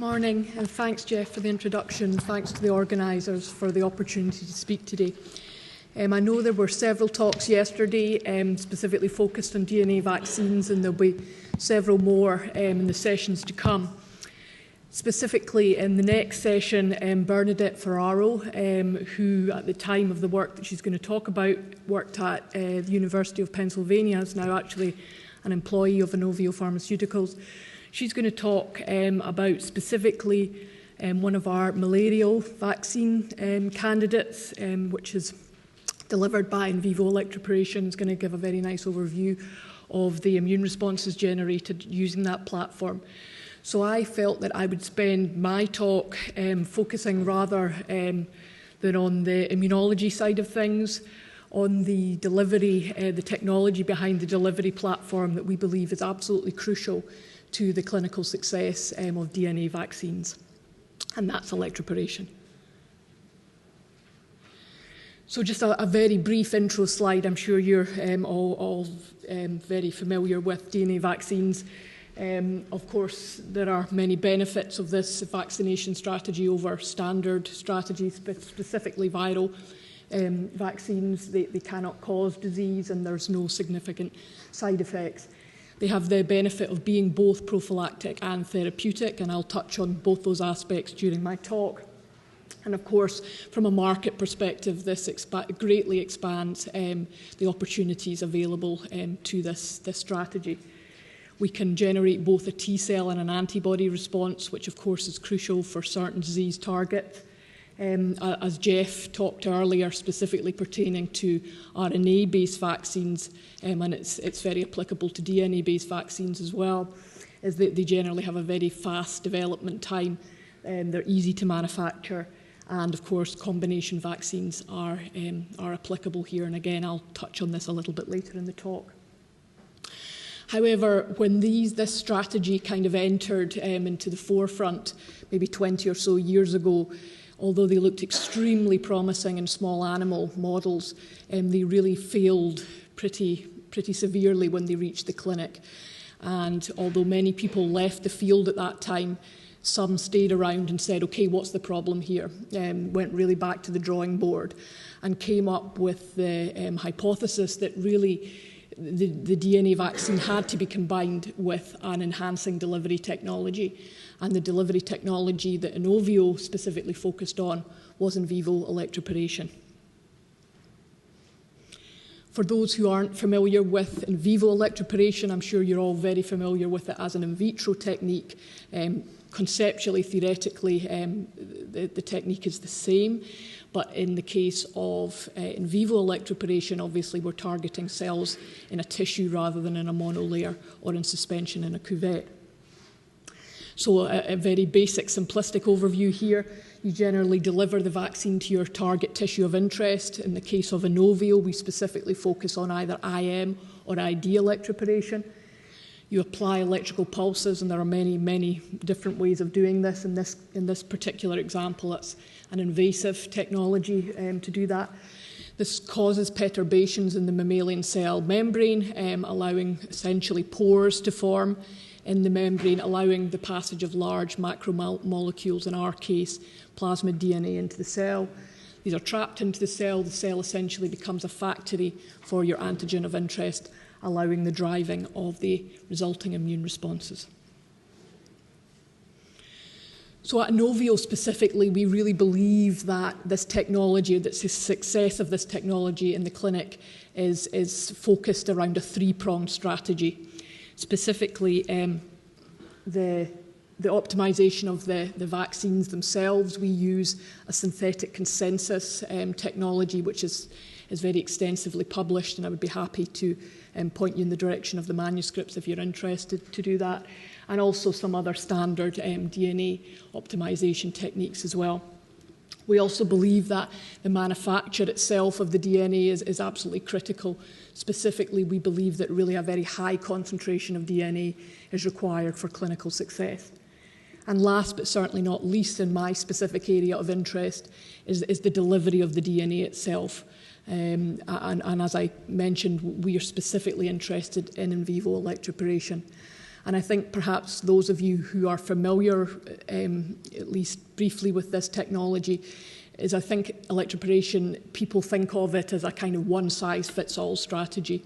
Morning, and thanks, Jeff, for the introduction. Thanks to the organisers for the opportunity to speak today. I know there were several talks yesterday specifically focused on DNA vaccines, and there'll be several more in the sessions to come. Specifically, in the next session, Bernadette Ferraro, who at the time of the work that she's going to talk about worked at the University of Pennsylvania, is now actually an employee of Inovio Pharmaceuticals. She's going to talk about specifically one of our malarial vaccine candidates, which is delivered by in vivo electroporation. Is going to give a very nice overview of the immune responses generated using that platform. So I felt that I would spend my talk focusing rather than on the immunology side of things, on the delivery, the technology behind the delivery platform that we believe is absolutely crucial to the clinical success of DNA vaccines, and that's electroporation. So just a very brief intro slide. I'm sure you're all very familiar with DNA vaccines. Of course, there are many benefits of this vaccination strategy over standard strategies, specifically viral vaccines. They cannot cause disease, and there's no significant side effects. They have the benefit of being both prophylactic and therapeutic, and I'll touch on both those aspects during my talk. And of course, from a market perspective, this greatly expands the opportunities available to this strategy. We can generate both a T cell and an antibody response, which of course is crucial for certain disease targets. As Jeff talked earlier, specifically pertaining to RNA-based vaccines, and it's very applicable to DNA-based vaccines as well, is that they generally have a very fast development time, they're easy to manufacture, and of course combination vaccines are applicable here, and again I'll touch on this a little bit later in the talk. However, when this strategy kind of entered into the forefront, maybe 20 or so years ago, although they looked extremely promising in small animal models, they really failed pretty severely when they reached the clinic. And although many people left the field at that time, some stayed around and said, okay, what's the problem here? Went really back to the drawing board and came up with the hypothesis that really the DNA vaccine had to be combined with an enhancing delivery technology. And the delivery technology that Inovio specifically focused on was in vivo electroporation. For those who aren't familiar with in vivo electroporation, I'm sure you're all very familiar with it as an in vitro technique. Conceptually, theoretically, the technique is the same. But in the case of in vivo electroporation, obviously we're targeting cells in a tissue rather than in a monolayer or in suspension in a cuvette. So a very basic, simplistic overview here. You generally deliver the vaccine to your target tissue of interest. In the case of Inovio, we specifically focus on either IM or ID electroporation. You apply electrical pulses, and there are many, many different ways of doing this. In this particular example, it's an invasive technology to do that. This causes perturbations in the mammalian cell membrane, allowing essentially pores to form in the membrane, allowing the passage of large macromolecules, in our case, plasmid DNA, into the cell. These are trapped into the cell essentially becomes a factory for your antigen of interest, allowing the driving of the resulting immune responses. So at Inovio specifically, we really believe that this technology, that the success of this technology in the clinic is focused around a three-pronged strategy. Specifically, the optimization of the vaccines themselves. We use a synthetic consensus technology, which is very extensively published, and I would be happy to point you in the direction of the manuscripts if you're interested to do that, and also some other standard DNA optimization techniques as well. We also believe that the manufacture itself of the DNA is absolutely critical. Specifically, we believe that really a very high concentration of DNA is required for clinical success. And last but certainly not least, in my specific area of interest, is the delivery of the DNA itself. And as I mentioned, we are specifically interested in vivo electroporation. And I think perhaps those of you who are familiar, at least briefly, with this technology, is I think electroporation, people think of it as a kind of one-size-fits-all strategy.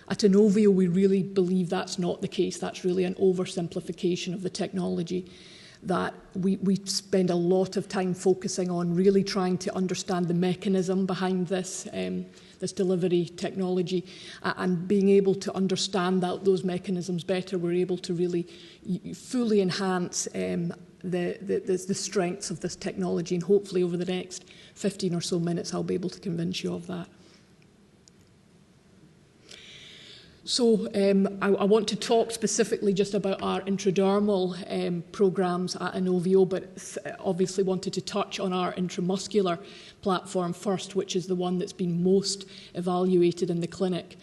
At Inovio, we really believe that's not the case. That's really an oversimplification of the technology, that we spend a lot of time focusing on really trying to understand the mechanism behind this, this delivery technology, and being able to understand those mechanisms better, we're able to really fully enhance the strengths of this technology, and hopefully over the next 15 or so minutes I'll be able to convince you of that. So I want to talk specifically just about our intradermal programs at Inovio, but obviously wanted to touch on our intramuscular platform first, which is the one that's been most evaluated in the clinic.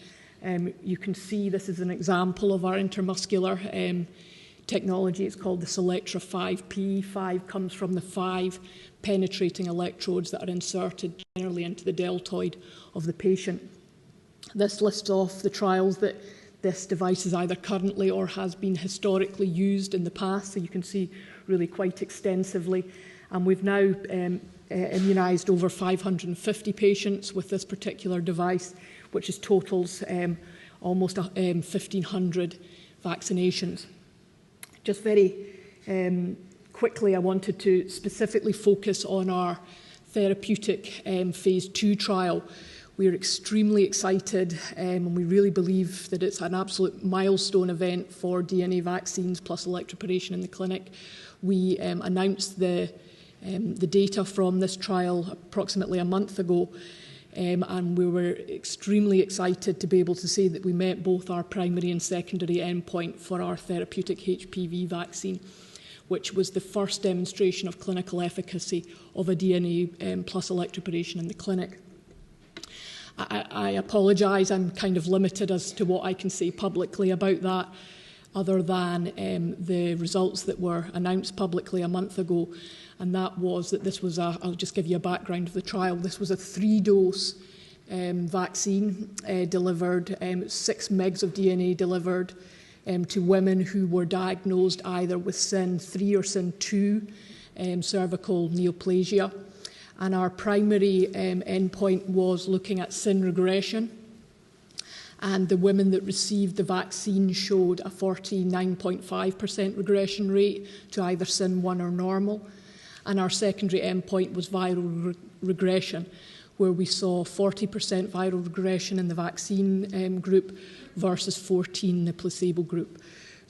You can see this is an example of our intramuscular technology. It's called the Selectra 5P. 5 comes from the 5 penetrating electrodes that are inserted generally into the deltoid of the patient. This lists off the trials that this device is either currently or has been historically used in the past, so you can see really quite extensively. And we've now immunised over 550 patients with this particular device, which totals almost 1,500 vaccinations. Just very quickly, I wanted to specifically focus on our therapeutic phase 2 trial. We're extremely excited and we really believe that it's an absolute milestone event for DNA vaccines plus electroporation in the clinic. We announced the data from this trial approximately a month ago, and we were extremely excited to be able to say that we met both our primary and secondary endpoint for our therapeutic HPV vaccine, which was the first demonstration of clinical efficacy of a DNA plus electroporation in the clinic. I apologise, I'm kind of limited as to what I can say publicly about that, other than the results that were announced publicly a month ago, and that was that this was I'll just give you a background of the trial. This was a 3-dose vaccine delivered, 6 megs of DNA delivered to women who were diagnosed either with SIN3 or SIN2 cervical neoplasia. And our primary endpoint was looking at SIN regression. And the women that received the vaccine showed a 49.5% regression rate to either SIN1 or normal. And our secondary endpoint was viral regression, where we saw 40% viral regression in the vaccine group versus 14% in the placebo group.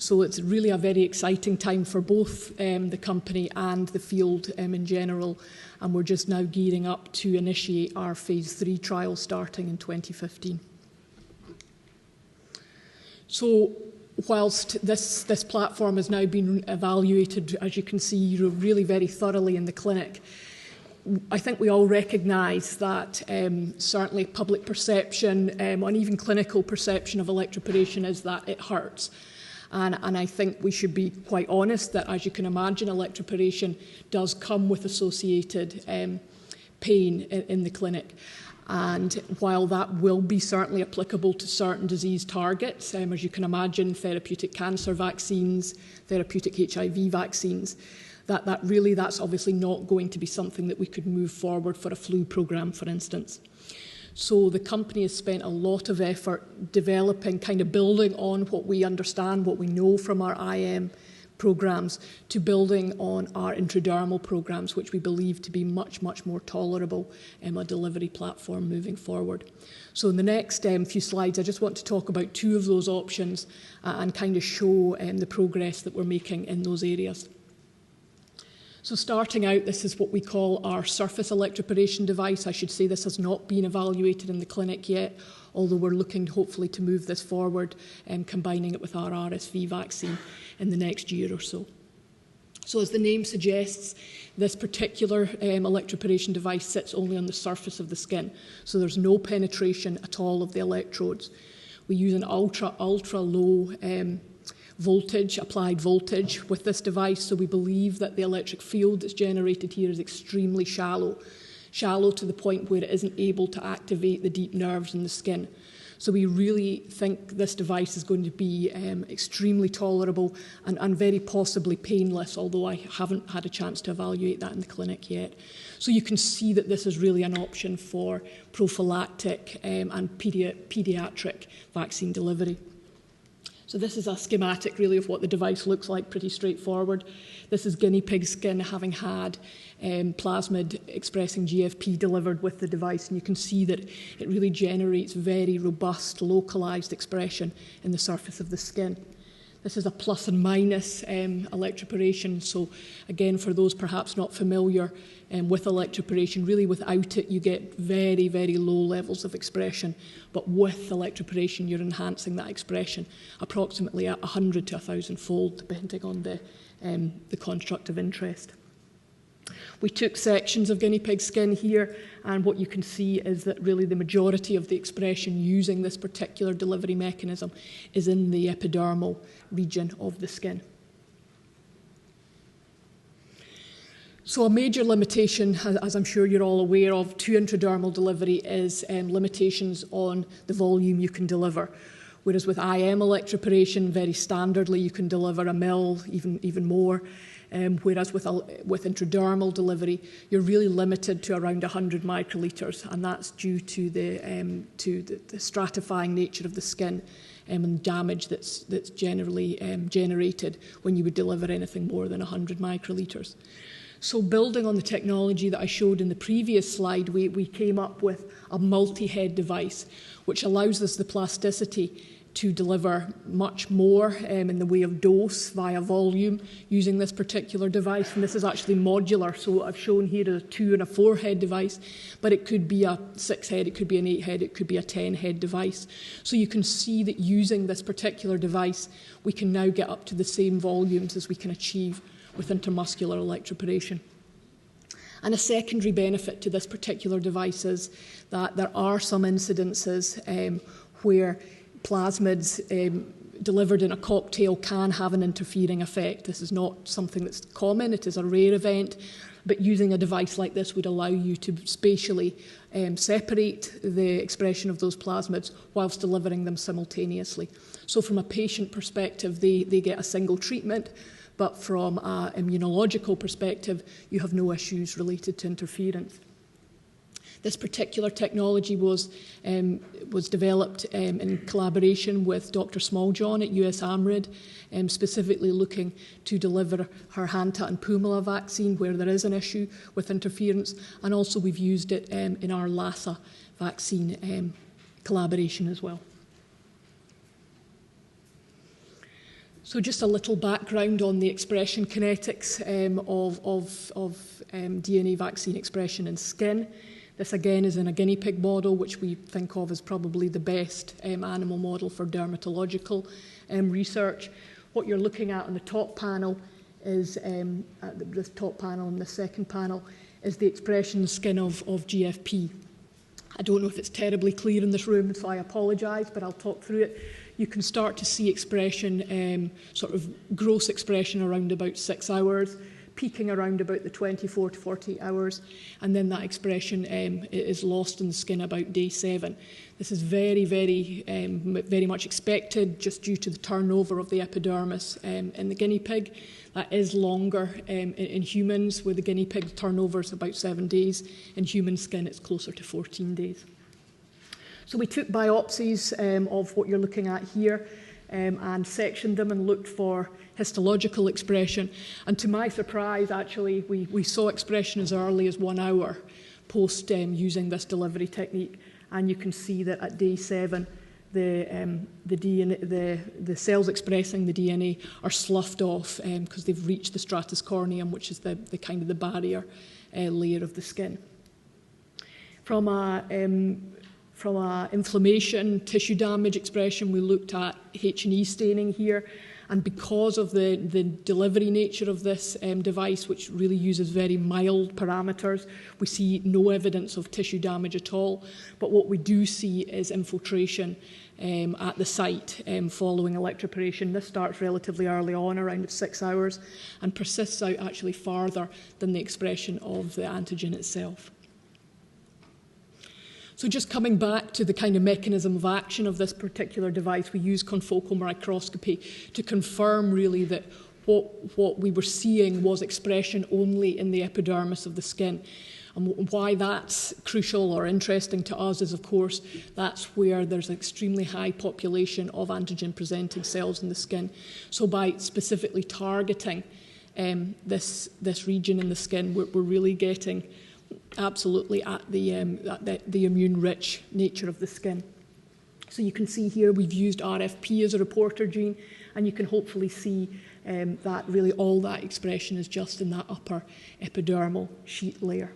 So it's really a very exciting time for both the company and the field in general, and we're just now gearing up to initiate our phase 3 trial starting in 2015. So whilst this platform has now been evaluated, as you can see, really very thoroughly in the clinic, I think we all recognise that certainly public perception and even clinical perception of electroporation is that it hurts. And I think we should be quite honest that, as you can imagine, electroporation does come with associated pain in the clinic. And while that will be certainly applicable to certain disease targets, as you can imagine, therapeutic cancer vaccines, therapeutic HIV vaccines, that's obviously not going to be something that we could move forward for a flu programme, for instance. So the company has spent a lot of effort developing, kind of building on what we understand, what we know from our IM programmes, to building on our intradermal programmes, which we believe to be much, much more tolerable a delivery platform moving forward. So in the next few slides, I just want to talk about 2 of those options and kind of show the progress that we're making in those areas. So starting out, this is what we call our Surface Electroporation Device. I should say this has not been evaluated in the clinic yet, although we're looking hopefully to move this forward and combining it with our RSV vaccine in the next year or so. So as the name suggests, this particular electroporation device sits only on the surface of the skin, so there's no penetration at all of the electrodes. We use an ultra low applied voltage with this device, so we believe that the electric field that's generated here is extremely shallow to the point where it isn't able to activate the deep nerves in the skin. So we really think this device is going to be extremely tolerable and very possibly painless, although I haven't had a chance to evaluate that in the clinic yet. So you can see that this is really an option for prophylactic and pediatric vaccine delivery. So this is a schematic really of what the device looks like, pretty straightforward. This is guinea pig skin having had plasmid expressing GFP delivered with the device, and you can see that it really generates very robust localized expression in the surface of the skin. This is a plus and minus electroporation, so again, for those perhaps not familiar with electroporation, really without it you get very, very low levels of expression, but with electroporation you're enhancing that expression approximately at 100 to 1,000-fold, depending on the construct of interest. We took sections of guinea pig skin here, and what you can see is that really the majority of the expression using this particular delivery mechanism is in the epidermal region of the skin. So a major limitation, as I'm sure you're all aware of, to intradermal delivery is limitations on the volume you can deliver. Whereas with IM electroporation, very standardly, you can deliver a mil, even more. Whereas with intradermal delivery, you're really limited to around 100 microliters, and that's due to the stratifying nature of the skin and damage that's generally generated when you would deliver anything more than 100 microliters. So building on the technology that I showed in the previous slide, we came up with a multi-head device, which allows us the plasticity to deliver much more in the way of dose via volume using this particular device. And this is actually modular, so I've shown here a 2 and a 4 head device, but it could be a 6 head, it could be an 8 head, it could be a 10 head device. So you can see that using this particular device, we can now get up to the same volumes as we can achieve with intramuscular electroporation. And a secondary benefit to this particular device is that there are some incidences where plasmids delivered in a cocktail can have an interfering effect. This is not something that's common, it is a rare event, but using a device like this would allow you to spatially separate the expression of those plasmids whilst delivering them simultaneously. So from a patient perspective, they get a single treatment, but from an immunological perspective, you have no issues related to interference. This particular technology was developed in collaboration with Dr. Smalljohn at US AMRID, specifically looking to deliver her Hanta and Pumala vaccine where there is an issue with interference, and also we've used it in our Lassa vaccine collaboration as well. So just a little background on the expression kinetics of DNA vaccine expression in skin. This again is in a guinea pig model, which we think of as probably the best animal model for dermatological research. What you're looking at on the top panel is, this top panel and the second panel, is the expression in the skin of GFP. I don't know if it's terribly clear in this room, so I apologise, but I'll talk through it. You can start to see expression, sort of gross expression around about 6 hours, peaking around about the 24 to 48 hours, and then that expression is lost in the skin about day 7. This is very, very much expected just due to the turnover of the epidermis in the guinea pig. That is longer in humans, where the guinea pig turnover is about 7 days. In human skin, it's closer to 14 days. So we took biopsies of what you're looking at here and sectioned them and looked for histological expression. And to my surprise, actually, we saw expression as early as 1 hour post using this delivery technique. And you can see that at day 7, the cells expressing the DNA are sloughed off because they've reached the stratus corneum, which is the kind of the barrier layer of the skin. From a inflammation, tissue damage expression, we looked at H&E staining here. And because of the delivery nature of this device, which really uses very mild parameters, we see no evidence of tissue damage at all. But what we do see is infiltration at the site following electroporation. This starts relatively early on, around 6 hours, and persists out actually farther than the expression of the antigen itself. So just coming back to the kind of mechanism of action of this particular device, we use confocal microscopy to confirm really that what we were seeing was expression only in the epidermis of the skin. And why that's crucial or interesting to us is, of course, that's where there's an extremely high population of antigen-presenting cells in the skin. So by specifically targeting this region in the skin, we're really getting absolutely at the immune-rich nature of the skin. So you can see here we've used RFP as a reporter gene, and you can hopefully see that really all that expression is just in that upper epidermal sheet layer.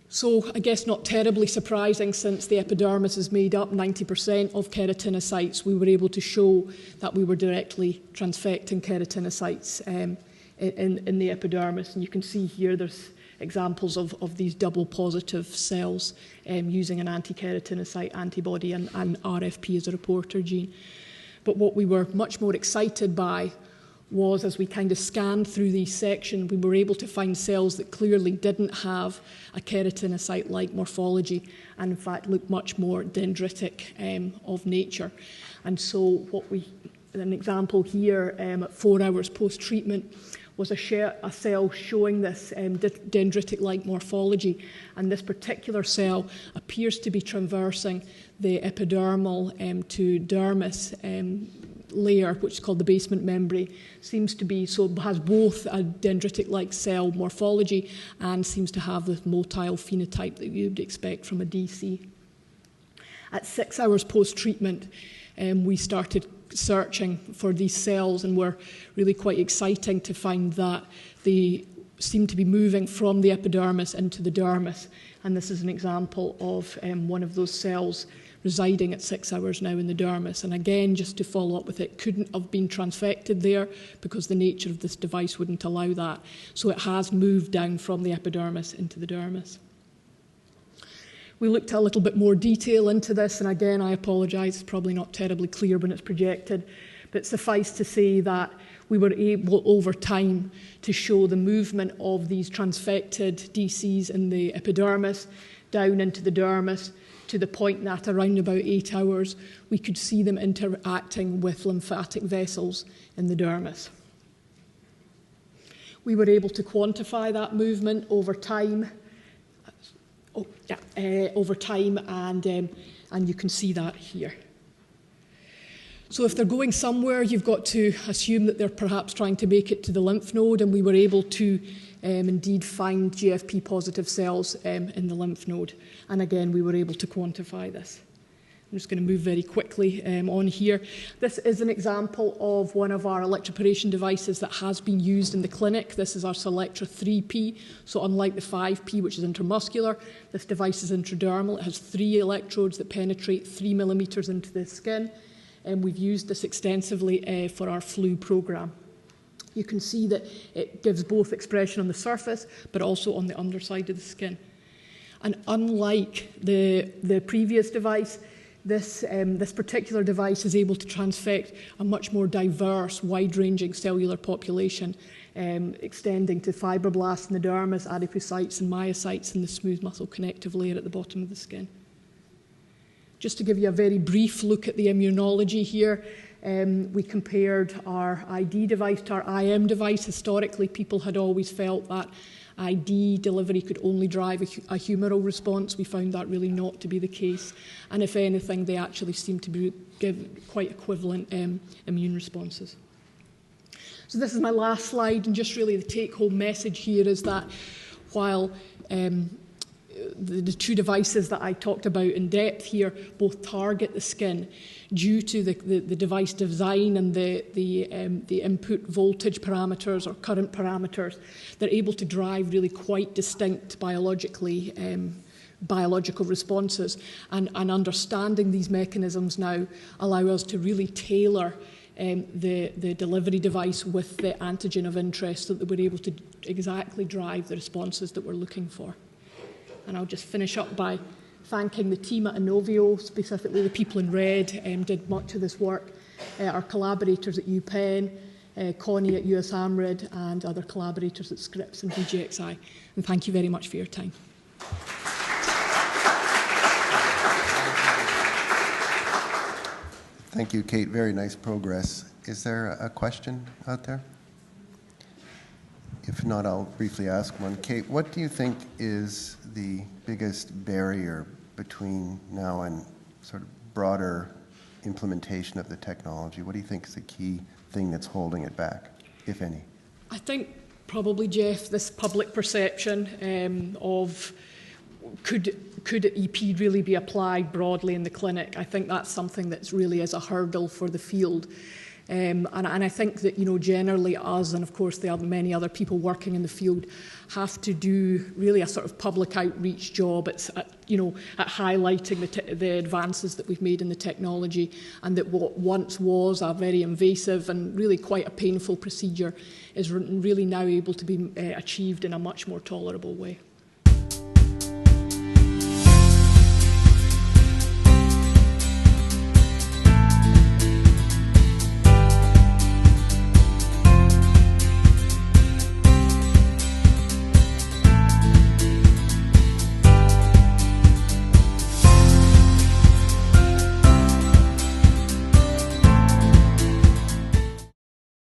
So I guess not terribly surprising, since the epidermis is made up 90% of keratinocytes, we were able to show that we were directly transfecting keratinocytes in the epidermis. And you can see here there's examples of these double positive cells using an anti-keratinocyte antibody and RFP as a reporter gene. But what we were much more excited by was, as we kind of scanned through these sections, we were able to find cells that clearly didn't have a keratinocyte-like morphology and in fact looked much more dendritic of nature. And so an example here at 4 hours post-treatment was a cell showing this dendritic-like morphology, and this particular cell appears to be traversing the epidermal to dermis layer, which is called the basement membrane. Seems to be, so has both a dendritic-like cell morphology and seems to have the motile phenotype that you would expect from a DC. At 6 hours post-treatment, we started searching for these cells, and were really quite exciting to find that they seem to be moving from the epidermis into the dermis. And this is an example of one of those cells residing at 6 hours now in the dermis. And again, just to follow up with it, couldn't have been transfected there because the nature of this device wouldn't allow that. So it has moved down from the epidermis into the dermis. We looked a little bit more detail into this, and again, I apologise, it's probably not terribly clear when it's projected, but suffice to say that we were able over time to show the movement of these transfected DCs in the epidermis down into the dermis, to the point that around about 8 hours, we could see them interacting with lymphatic vessels in the dermis. We were able to quantify that movement over time. And you can see that here. So if they're going somewhere, you've got to assume that they're perhaps trying to make it to the lymph node, and we were able to indeed find GFP positive cells in the lymph node. And again, we were able to quantify this. I'm just going to move very quickly on here. This is an example of one of our electroporation devices that has been used in the clinic. This is our Selectra 3P. So unlike the 5P, which is intramuscular, this device is intradermal. It has 3 electrodes that penetrate 3 millimeters into the skin. And we've used this extensively for our flu program. You can see that it gives both expression on the surface, but also on the underside of the skin. And unlike the previous device, this particular device is able to transfect a much more diverse, wide-ranging cellular population, extending to fibroblasts in the dermis, adipocytes and myocytes in the smooth muscle connective layer at the bottom of the skin. Just to give you a very brief look at the immunology here, we compared our ID device to our IM device. Historically, people had always felt that ID delivery could only drive a humoral response. We found that really not to be the case. And if anything, they actually seem to give quite equivalent immune responses. So this is my last slide, and just really the take-home message here is that while the 2 devices that I talked about in depth here both target the skin, due to the device design and the input voltage parameters or current parameters, they're able to drive really quite distinct biological responses. And understanding these mechanisms now allow us to really tailor the delivery device with the antigen of interest, so that we're able to exactly drive the responses that we're looking for. And I'll just finish up by thanking the team at Inovio, specifically the people in red, did much of this work, our collaborators at UPenn, Connie at US AmRed, and other collaborators at Scripps and VGXI. And thank you very much for your time. Thank you, Kate. Very nice progress. Is there a question out there? If not, I'll briefly ask one. Kate, what do you think is the biggest barrier between now and sort of broader implementation of the technology? What do you think is the key thing that's holding it back, if any? I think probably, Jeff, this public perception of could EP really be applied broadly in the clinic? I think that's something that's really is a hurdle for the field. And I think that, generally us, and of course there are many other people working in the field, have to do really a sort of public outreach job at highlighting the advances that we've made in the technology, and that what once was a very invasive and really quite a painful procedure is really now able to be achieved in a much more tolerable way.